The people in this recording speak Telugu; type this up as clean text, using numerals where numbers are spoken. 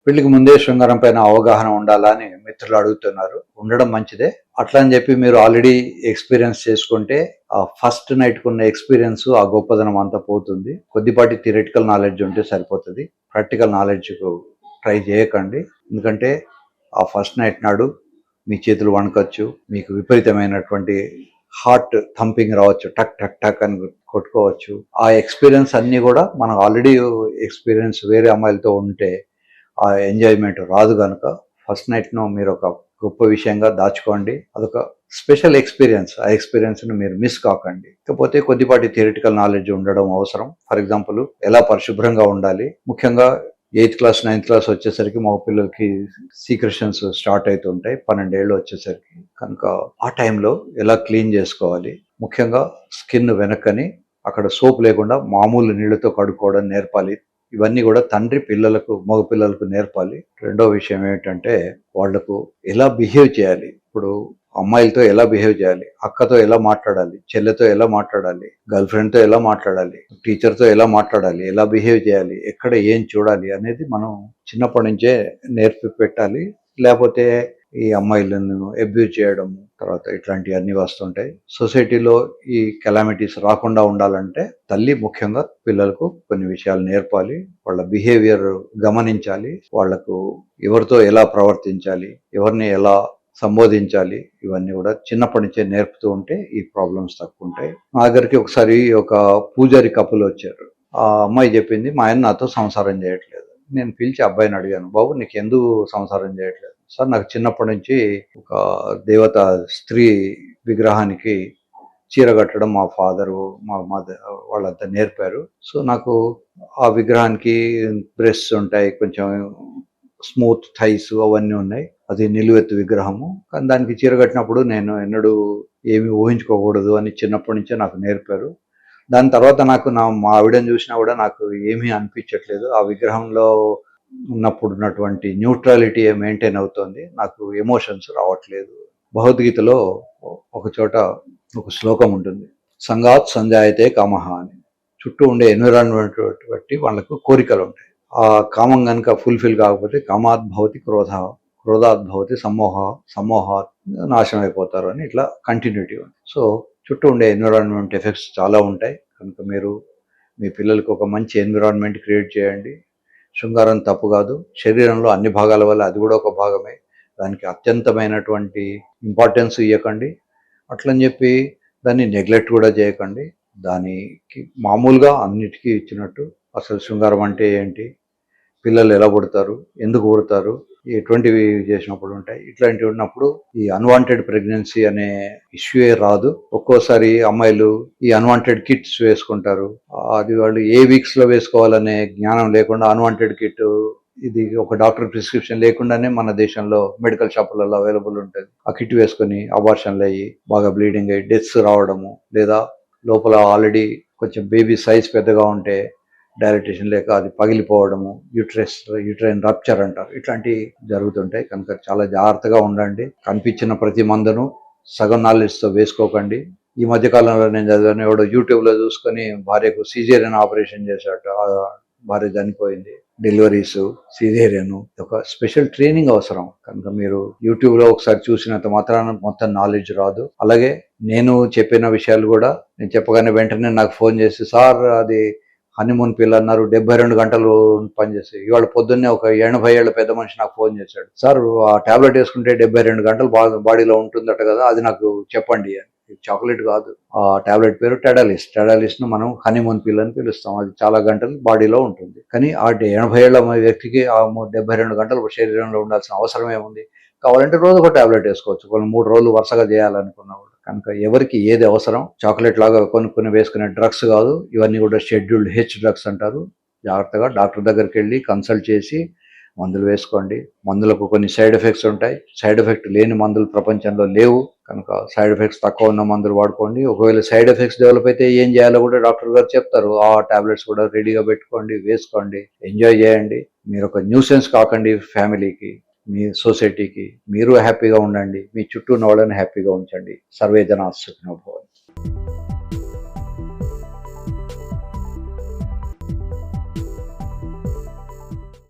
పెళ్లికి ముందే శృంగారం పైన అవగాహన ఉండాలా అని మిత్రులు అడుగుతున్నారు. ఉండడం మంచిదే. అట్లా అని చెప్పి మీరు ఆల్రెడీ ఎక్స్పీరియన్స్ చేసుకుంటే ఆ ఫస్ట్ నైట్‌కి ఉన్న ఎక్స్పీరియన్స్ ఆ గొప్పదనం అంతా పోతుంది. కొద్దిపాటి థియరిటికల్ నాలెడ్జ్ ఉంటే సరిపోతది. ప్రాక్టికల్ నాలెడ్జ్‌కు ట్రై చేయకండి. ఎందుకంటే ఆ ఫస్ట్ నైట్ నాడు మీ చేతులు వణకచ్చు. మీకు విపరీతమైనటువంటి హార్ట్ థంపింగ్ రావచ్చు. టక్ టక్ టక్ అని కొట్టుకోవచ్చు. ఆ ఎక్స్పీరియన్స్ అన్నీ కూడా మనం ఆల్రెడీ ఎక్స్పీరియన్స్ వేరే అమ్మాయిలతో ఉంటే ఆ ఎంజాయ్మెంట్ రాదు కనుక ఫస్ట్ నైట్ను మీరు ఒక గొప్ప విషయంగా దాచుకోండి. అదొక స్పెషల్ ఎక్స్పీరియన్స్. ఆ ఎక్స్పీరియన్స్ను మీరు మిస్ కాకండి. ఇకపోతే కొద్దిపాటి థియరిటికల్ నాలెడ్జ్ ఉండడం అవసరం. ఫర్ ఎగ్జాంపుల్ ఎలా పరిశుభ్రంగా ఉండాలి, ముఖ్యంగా 8th క్లాస్ 9th క్లాస్ వచ్చేసరికి మా పిల్లలకి సీక్రెషన్స్ స్టార్ట్ అవుతుంటాయి. 12 ఏళ్ళు వచ్చేసరికి కనుక ఆ టైంలో ఎలా క్లీన్ చేసుకోవాలి, ముఖ్యంగా స్కిన్ వెనక్కని అక్కడ సోప్ లేకుండా మామూలు నీళ్లతో కడుక్కోవడం నేర్పాలి. ఇవన్నీ కూడా తండ్రి పిల్లలకు మగ పిల్లలకు నేర్పాలి. రెండో విషయం ఏమిటంటే వాళ్లకు ఎలా బిహేవ్ చేయాలి. ఇప్పుడు అమ్మాయిలతో ఎలా బిహేవ్ చేయాలి, అక్కతో ఎలా మాట్లాడాలి, చెల్లెతో ఎలా మాట్లాడాలి, గర్ల్ ఫ్రెండ్తో ఎలా మాట్లాడాలి, టీచర్తో ఎలా మాట్లాడాలి, ఎలా బిహేవ్ చేయాలి, ఎక్కడ ఏం చూడాలి అనేది మనం చిన్నప్పటి నుంచే నేర్పి పెట్టాలి. లేకపోతే ఈ అమ్మాయిలను అబ్యూజ్ చేయడం తర్వాత ఇట్లాంటివన్నీ వస్తుంటాయి. సొసైటీలో ఈ కెలామిటీస్ రాకుండా ఉండాలంటే తల్లి ముఖ్యంగా పిల్లలకు కొన్ని విషయాలు నేర్పాలి. వాళ్ళ బిహేవియర్ గమనించాలి. వాళ్లకు ఎవరితో ఎలా ప్రవర్తించాలి, ఎవరిని ఎలా సంబోధించాలి, ఇవన్నీ కూడా చిన్నప్పటి నుంచే నేర్పుతూ ఉంటే ఈ ప్రాబ్లమ్స్ తక్కువ ఉంటాయి. నా దగ్గరికి ఒకసారి ఒక పూజారి కపుల్ వచ్చారు. ఆ అమ్మాయి చెప్పింది, మా ఆయన నాతో సంసారం చేయట్లేదు. నేను పిలిచి అబ్బాయిని అడిగాను, బాబు నీకు ఎందుకు సంసారం చేయట్లేదు? సార్ నాకు చిన్నప్పటి నుంచి ఒక దేవత స్త్రీ విగ్రహానికి చీర కట్టడం మా ఫాదరు మా మదర్ వాళ్ళంతా నేర్పారు. సో నాకు ఆ విగ్రహానికి బ్రెస్ట్స్ ఉంటాయి, కొంచెం స్మూత్ థైస్ అవన్నీ ఉన్నాయి. అది నిలువెత్తు విగ్రహము. కానీ దానికి చీర కట్టినప్పుడు నేను ఎన్నడూ ఏమి ఊహించుకోకూడదు అని చిన్నప్పటి నుంచే నాకు నేర్పారు. దాని తర్వాత నాకు మా ఆవిడని చూసినా కూడా నాకు ఏమీ అనిపించట్లేదు. ఆ విగ్రహంలో ఉన్నప్పుడు ఉన్నటువంటి న్యూట్రాలిటీ మెయింటైన్ అవుతోంది. నాకు ఎమోషన్స్ రావట్లేదు. భగవద్గీతలో ఒక చోట ఒక శ్లోకం ఉంటుంది, సంగాత్ సంజాయతే కామహ అని. చుట్టూ ఉండే ఎన్విరాన్మెంట్ బట్టి వాళ్ళకు కోరికలు ఉంటాయి. ఆ కామం కనుక ఫుల్ఫిల్ కాకపోతే కామాత్ భవతి క్రోధ, క్రోధాత్ భవతి సమ్మోహ, సమ్మోహాత్ నాశనం అయిపోతారు అని ఇట్లా కంటిన్యూటీ ఉంది. సో చుట్టూ ఉండే ఎన్విరాన్మెంట్ ఎఫెక్ట్స్ చాలా ఉంటాయి. కనుక మీరు మీ పిల్లలకు ఒక మంచి ఎన్విరాన్మెంట్ క్రియేట్ చేయండి. శృంగారం తప్పు కాదు. శరీరంలో అన్ని భాగాల వల్ల అది కూడా ఒక భాగమే. దానికి అత్యంతమైనటువంటి ఇంపార్టెన్స్ ఇవ్వకండి. అట్లని చెప్పి దాన్ని నెగ్లెక్ట్ కూడా చేయకండి. దానికి మామూలుగా అన్నిటికీ ఇచ్చినట్టు అసలు శృంగారం అంటే ఏంటి, పిల్లలు ఎలా పుడతారు, ఎందుకు పుడతారు, ఎటువంటివి చేసినప్పుడు ఉంటాయి, ఇట్లాంటివి ఉన్నప్పుడు ఈ అన్వాంటెడ్ ప్రెగ్నెన్సీ అనే ఇష్యూయే రాదు. ఒక్కోసారి అమ్మాయిలు ఈ అన్వాంటెడ్ కిట్స్ వేసుకుంటారు. అది వాళ్ళు ఏ వీక్స్ లో వేసుకోవాలనే జ్ఞానం లేకుండా అన్వాంటెడ్ కిట్, ఇది ఒక డాక్టర్ ప్రిస్క్రిప్షన్ లేకుండానే మన దేశంలో మెడికల్ షాపులలో అవైలబుల్ ఉంటుంది. ఆ కిట్ వేసుకొని అబార్షన్లు అయ్యి బాగా బ్లీడింగ్ అయ్యి డెత్స్ రావడము, లేదా లోపల ఆల్రెడీ కొంచెం బేబీ సైజ్ పెద్దగా ఉంటే డైలటేషన్ లేక అది పగిలిపోవడము, యూట్రైన్ రప్చర్ అంటారు, ఇట్లాంటివి జరుగుతుంటాయి. కనుక చాలా జాగ్రత్తగా ఉండండి. కనిపించిన ప్రతి మందును సగం నాలెడ్జ్తో వేసుకోకండి. ఈ మధ్య కాలంలో నేను చదివాను, ఎవడో యూట్యూబ్లో చూసుకొని భార్యకు సిజేరియన్ ఆపరేషన్ చేశాట, భార్య చనిపోయింది. డెలివరీస్, సిజేరియన్, ఒక స్పెషల్ ట్రైనింగ్ అవసరం. కనుక మీరు యూట్యూబ్లో ఒకసారి చూసినంత మాత్రాన మొత్తం నాలెడ్జ్ రాదు. అలాగే నేను చెప్పిన విషయాలు కూడా నేను చెప్పగానే వెంటనే నాకు ఫోన్ చేసి, సార్ అది హనీమూన్ పిల్ల అన్నారు, 72 గంటలు పనిచేసి, ఇవాళ పొద్దున్నే ఒక 80 ఏళ్ళ పెద్ద మనిషి నాకు ఫోన్ చేశాడు, సార్ ఆ టాబ్లెట్ వేసుకుంటే 72 గంటలు బాడీలో ఉంటుందట కదా, అది నాకు చెప్పండి అని. చాక్లెట్ కాదు, ఆ టాబ్లెట్ పేరు టెడాలిస్ ను మనం హనీమూన్ పిల్ అని పిలుస్తాం. అది చాలా గంటలు బాడీలో ఉంటుంది. కానీ ఆ 80 ఏళ్ల వ్యక్తికి ఆ 72 గంటలు శరీరంలో ఉండాల్సిన అవసరం ఏముంది? కావాలంటే రోజు ఒక టాబ్లెట్ వేసుకోవచ్చు, కొన్ని 3 రోజులు వరుసగా చేయాలనుకున్నప్పుడు. కనుక ఎవరికి ఏది అవసరం, చాక్లెట్ లాగా కొనుక్కుని వేసుకునే డ్రగ్స్ కాదు. ఇవన్నీ కూడా షెడ్యూల్డ్ హెచ్ డ్రగ్స్ అంటారు. జాగ్రత్తగా డాక్టర్ దగ్గరికి వెళ్ళి కన్సల్ట్ చేసి మందులు వేసుకోండి. మందులకు కొన్ని సైడ్ ఎఫెక్ట్స్ ఉంటాయి. సైడ్ ఎఫెక్ట్ లేని మందులు ప్రపంచంలో లేవు. కనుక సైడ్ ఎఫెక్ట్స్ తక్కువ ఉన్న మందులు వాడుకోండి. ఒకవేళ సైడ్ ఎఫెక్ట్స్ డెవలప్ అయితే ఏం చేయాలో కూడా డాక్టర్ గారు చెప్తారు. ఆ టాబ్లెట్స్ కూడా రెడీగా పెట్టుకోండి, వేసుకోండి, ఎంజాయ్ చేయండి. మీరు ఒక న్యూసెన్స్ కాకండి ఫ్యామిలీకి, మీ సొసైటీకి. మీరు హ్యాపీగా ఉండండి, మీ చుట్టూ ఉన్న వాళ్ళని హ్యాపీగా ఉంచండి. సర్వే జనా సుఖినో భవంతు.